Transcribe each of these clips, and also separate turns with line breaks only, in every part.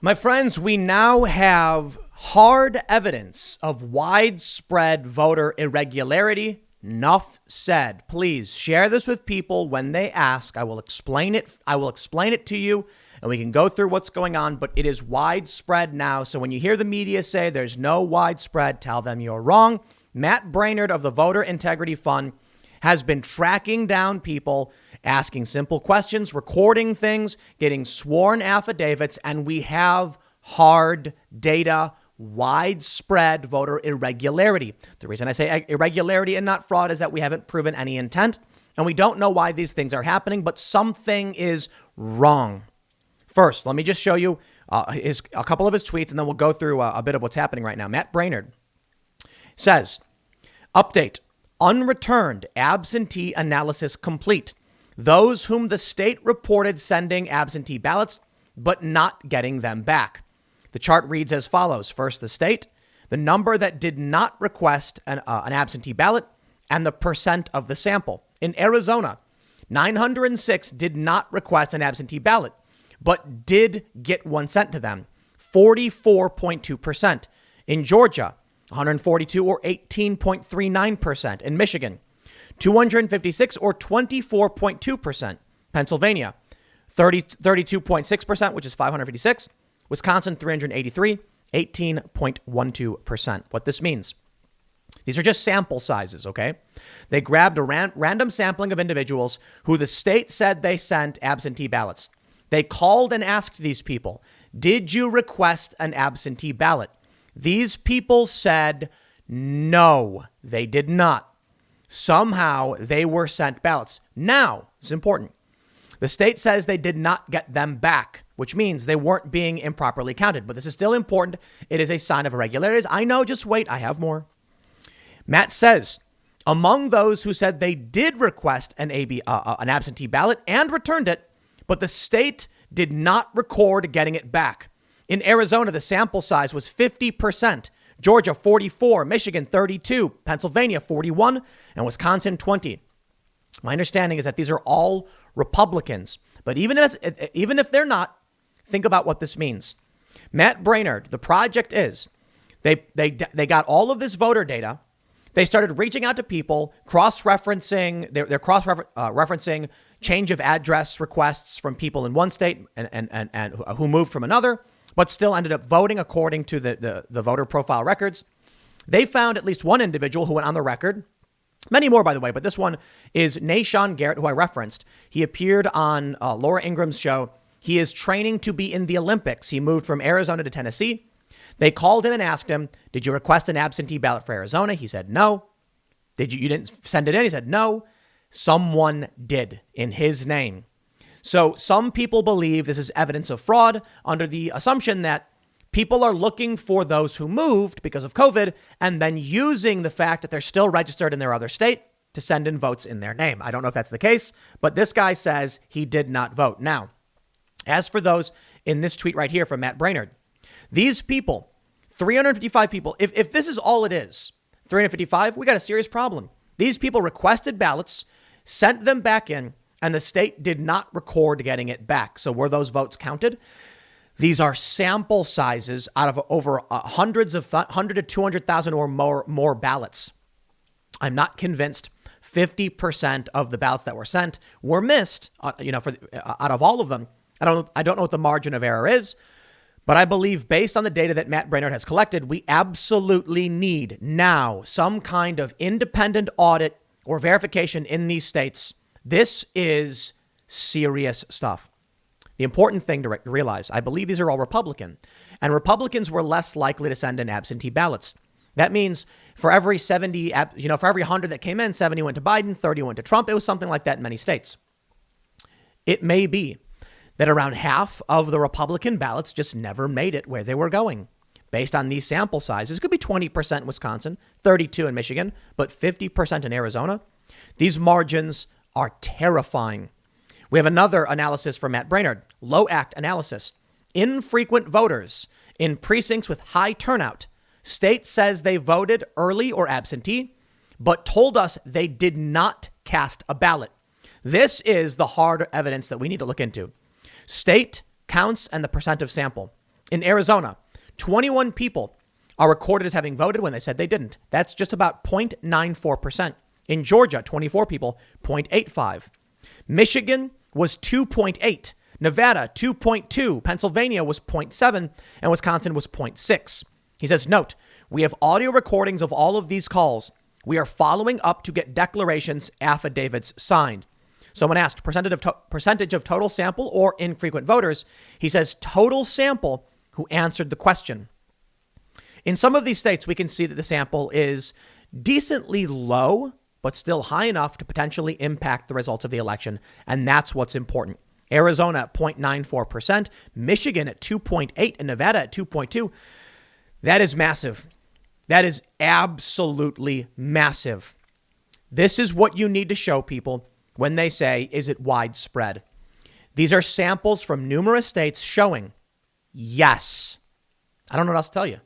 My friends, we now have hard evidence of widespread voter irregularity. Enough said. Please share this with people when they ask. I will explain it. I will explain it to you and we can go through what's going on, but it is widespread now. So when you hear the media say there's no widespread, tell them you're wrong. Matt Brainerd of the Voter Integrity Fund has been tracking down people, asking simple questions, recording things, getting sworn affidavits, and we have hard data, widespread voter irregularity. The reason I say irregularity and not fraud is that we haven't proven any intent, and we don't know why these things are happening, but something is wrong. First, let me just show you a couple of his tweets, and then we'll go through a bit of what's happening right now. Matt Brainerd says, update. Unreturned absentee analysis complete. Those whom the state reported sending absentee ballots, but not getting them back. The chart reads as follows. First, the state, the number that did not request an absentee ballot, and the percent of the sample. In Arizona, 906 did not request an absentee ballot, but did get one sent to them, 44.2%. In Georgia, 142 or 18.39%. In Michigan, 256 or 24.2%. Pennsylvania, 32.6%, which is 556. Wisconsin, 383, 18.12%. What this means, these are just sample sizes, okay? They grabbed a random sampling of individuals who the state said they sent absentee ballots. They called and asked these people, did you request an absentee ballot? These people said no, they did not. Somehow they were sent ballots. Now, it's important. The state says they did not get them back, which means they weren't being improperly counted. But this is still important. It is a sign of irregularities. I know, just wait. I have more. Matt says, among those who said they did request an absentee ballot and returned it, but the state did not record getting it back. In Arizona, the sample size was 50%, Georgia 44, Michigan 32, Pennsylvania 41, and Wisconsin 20. My understanding is that these are all Republicans, but even if they're not, think about what this means. Matt Brainerd, the project is they got all of this voter data. They started reaching out to people, cross-referencing. They're cross-referencing change of address requests from people in one state and who moved from another, but still ended up voting according to the voter profile records. They found at least one individual who went on the record. Many more, by the way, but this one is Nashawn Garrett, who I referenced. He appeared on Laura Ingram's show. He is training to be in the Olympics. He moved from Arizona to Tennessee. They called him and asked him, did you request an absentee ballot for Arizona? He said, no. You didn't send it in? He said, no. Someone did in his name. So some people believe this is evidence of fraud under the assumption that people are looking for those who moved because of COVID and then using the fact that they're still registered in their other state to send in votes in their name. I don't know if that's the case, but this guy says he did not vote. Now, as for those in this tweet right here from Matt Brainerd, these people, 355 people, if this is all it is, 355, we got a serious problem. These people requested ballots, sent them back in, and the state did not record getting it back. So were those votes counted? These are sample sizes out of over 100 to 200,000 or more ballots. I'm not convinced 50% of the ballots that were sent were missed, out of all of them. I don't know what the margin of error is, but I believe based on the data that Matt Brainerd has collected, we absolutely need now some kind of independent audit or verification in these states. This is serious stuff. The important thing to realize, I believe these are all Republican, and Republicans were less likely to send in absentee ballots. That means for every 70, for every 100 that came in, 70 went to Biden, 30 went to Trump. It was something like that in many states. It may be that around half of the Republican ballots just never made it where they were going. Based on these sample sizes, it could be 20% in Wisconsin, 32 in Michigan, but 50% in Arizona. These margins are terrifying. We have another analysis from Matt Brainerd, low act analysis. Infrequent voters in precincts with high turnout. State says they voted early or absentee, but told us they did not cast a ballot. This is the hard evidence that we need to look into. State counts and the percent of sample. In Arizona, 21 people are recorded as having voted when they said they didn't. That's just about 0.94%. In Georgia, 24 people, 0.85. Michigan was 2.8. Nevada, 2.2. Pennsylvania was 0.7. And Wisconsin was 0.6. He says, note, we have audio recordings of all of these calls. We are following up to get declarations, affidavits signed. Someone asked percentage of total sample or infrequent voters. He says total sample who answered the question. In some of these states, we can see that the sample is decently low, but still high enough to potentially impact the results of the election. And that's what's important. Arizona at 0.94%, Michigan at 2.8%, and Nevada at 2.2%. That is massive. That is absolutely massive. This is what you need to show people when they say, is it widespread? These are samples from numerous states showing, yes. I don't know what else to tell you.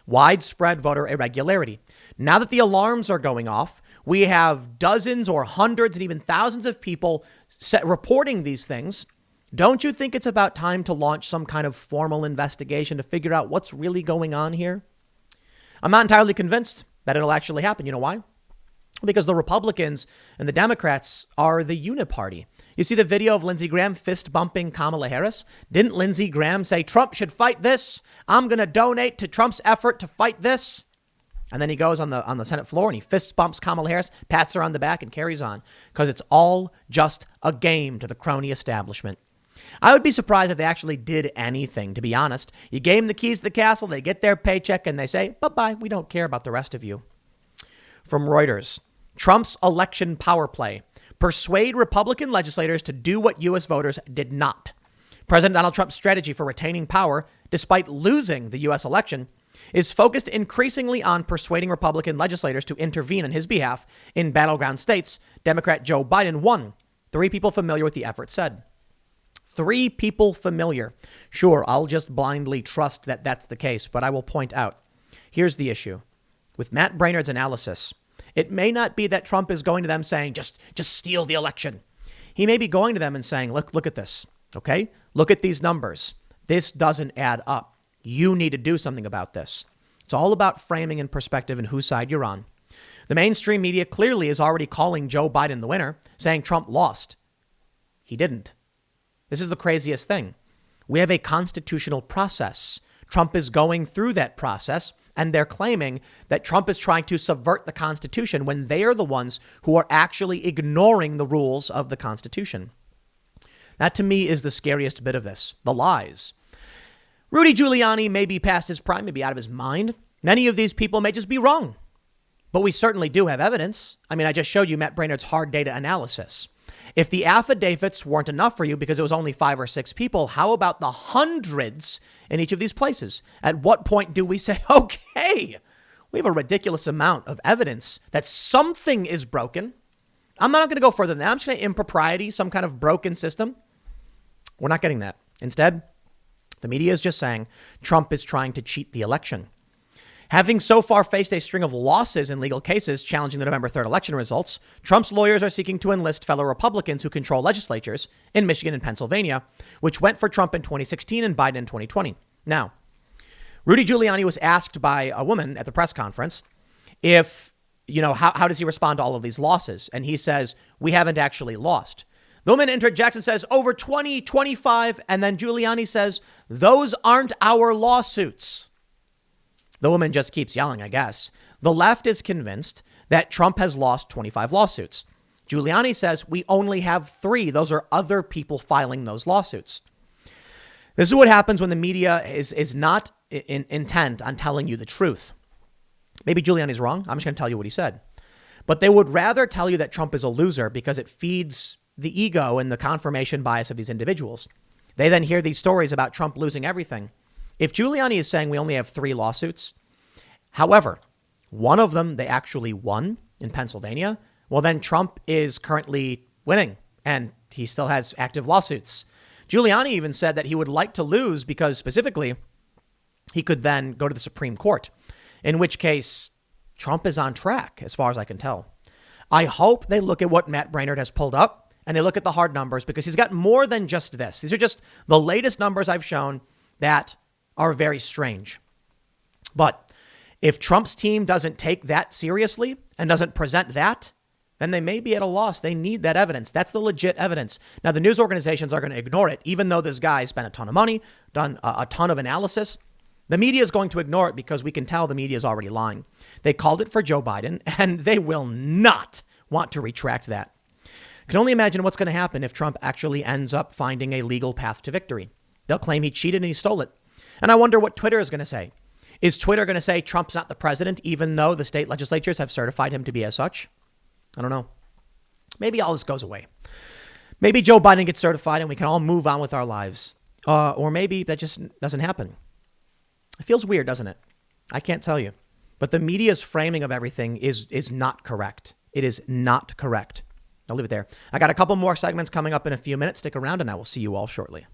Widespread voter irregularity. Now that the alarms are going off, we have dozens or hundreds and even thousands of people reporting these things. Don't you think it's about time to launch some kind of formal investigation to figure out what's really going on here? I'm not entirely convinced that it'll actually happen. You know why? Because the Republicans and the Democrats are the uniparty. You see the video of Lindsey Graham fist bumping Kamala Harris? Didn't Lindsey Graham say Trump should fight this? I'm going to donate to Trump's effort to fight this. And then he goes on the Senate floor and he fist bumps Kamala Harris, pats her on the back and carries on because it's all just a game to the crony establishment. I would be surprised if they actually did anything, to be honest. You gave them the keys to the castle, they get their paycheck and they say, bye-bye, we don't care about the rest of you. From Reuters, Trump's election power play. Persuade Republican legislators to do what U.S. voters did not. President Donald Trump's strategy for retaining power, despite losing the U.S. election, is focused increasingly on persuading Republican legislators to intervene on his behalf in battleground states. Democrat Joe Biden won. 3 people familiar with the effort said. 3 people familiar. Sure, I'll just blindly trust that that's the case, but I will point out, here's the issue. With Matt Brainerd's analysis, it may not be that Trump is going to them saying, just steal the election. He may be going to them and saying, look at this, okay? Look at these numbers. This doesn't add up. You need to do something about this. It's all about framing and perspective and whose side you're on. The mainstream media clearly is already calling Joe Biden the winner, saying Trump lost. He didn't. This is the craziest thing. We have a constitutional process. Trump is going through that process, and they're claiming that Trump is trying to subvert the Constitution when they are the ones who are actually ignoring the rules of the Constitution. That, to me, is the scariest bit of this, the lies. Rudy Giuliani may be past his prime, may be out of his mind. Many of these people may just be wrong. But we certainly do have evidence. I mean, I just showed you Matt Brainerd's hard data analysis. If the affidavits weren't enough for you because it was only 5 or 6 people, how about the hundreds in each of these places? At what point do we say, okay, we have a ridiculous amount of evidence that something is broken? I'm not going to go further than that. I'm just going to impropriety, some kind of broken system. We're not getting that. Instead, the media is just saying Trump is trying to cheat the election. Having so far faced a string of losses in legal cases challenging the November 3rd election results, Trump's lawyers are seeking to enlist fellow Republicans who control legislatures in Michigan and Pennsylvania, which went for Trump in 2016 and Biden in 2020. Now, Rudy Giuliani was asked by a woman at the press conference if, how does he respond to all of these losses? And he says, we haven't actually lost. The woman interjects and says, over 20, 25. And then Giuliani says, those aren't our lawsuits. The woman just keeps yelling, I guess. The left is convinced that Trump has lost 25 lawsuits. Giuliani says we only have 3. Those are other people filing those lawsuits. This is what happens when the media is not intent on telling you the truth. Maybe Giuliani's wrong. I'm just going to tell you what he said. But they would rather tell you that Trump is a loser because it feeds the ego and the confirmation bias of these individuals. They then hear these stories about Trump losing everything. If Giuliani is saying we only have 3 lawsuits, however, one of them they actually won in Pennsylvania, well, then Trump is currently winning and he still has active lawsuits. Giuliani even said that he would like to lose because specifically he could then go to the Supreme Court, in which case Trump is on track, as far as I can tell. I hope they look at what Matt Brainerd has pulled up and they look at the hard numbers because he's got more than just this. These are just the latest numbers I've shown that are very strange. But if Trump's team doesn't take that seriously and doesn't present that, then they may be at a loss. They need that evidence. That's the legit evidence. Now, the news organizations are going to ignore it, even though this guy spent a ton of money, done a ton of analysis. The media is going to ignore it because we can tell the media is already lying. They called it for Joe Biden, and they will not want to retract that. I can only imagine what's going to happen if Trump actually ends up finding a legal path to victory. They'll claim he cheated and he stole it. And I wonder what Twitter is going to say. Is Twitter going to say Trump's not the president, even though the state legislatures have certified him to be as such? I don't know. Maybe all this goes away. Maybe Joe Biden gets certified and we can all move on with our lives. Or maybe that just doesn't happen. It feels weird, doesn't it? I can't tell you. But the media's framing of everything is not correct. It is not correct. I'll leave it there. I got a couple more segments coming up in a few minutes. Stick around and I will see you all shortly.